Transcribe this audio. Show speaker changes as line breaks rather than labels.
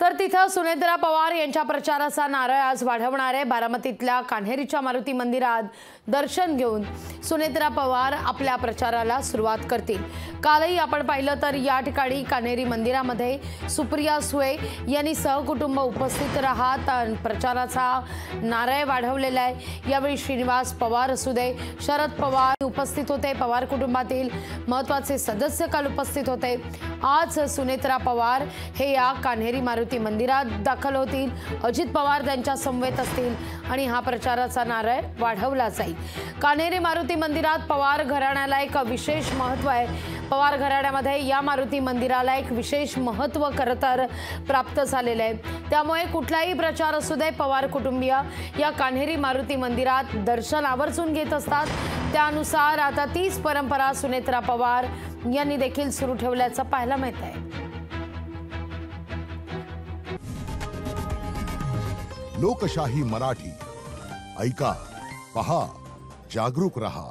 तर तिथं सुनेत्रा पवार यांच्या प्रचाराचा नारळ आज वाढवणार आहे। बारामतीतल्या कान्हेरीच्या मारुती मंदिरात दर्शन घेऊन सुनेत्रा पवार आपल्या प्रचाराला सुरुवात करतील। कालही आपण पाहिलं तर या ठिकाणी कान्हेरी मंदिरामध्ये सुप्रिया सुळे यांनी सहकुटुंब उपस्थित राहत प्रचाराचा नारळ वाढवलेला आहे। यावेळी श्रीनिवास पवार असू दे, शरद पवार उपस्थित होते। पवार कुटुंबातील महत्त्वाचे सदस्य काल उपस्थित होते। आज सुनेत्रा पवार हे या कान्हेरी मारुती मंदिरात दाखल होतील। अजित पवार त्यांच्या समवेत असतील आणि हा प्रचाराचा नारळ वाढवला जाईल। कान्हेरी मारुती मंदिरात पवार घराण्याला एक विशेष महत्त्व आहे। पवार घराण्यामध्ये या मारुती मंदिराला एक विशेष महत्त्व खरतर प्राप्त झालेले आहे। त्यामुळे कुठलाही प्रचार असू दे, पवार कुटुंबीय या कान्हेरी मारुती मंदिरात दर्शन आवर्जून घेत असतात। त्यानुसार आता तीच परंपरा सुनेत्रा पवार यांनी देखील सुरू ठेवल्याचं पाहायला मिळत आहे।
लोकशाही मराठी ऐका, पहा, जागरूक रहा।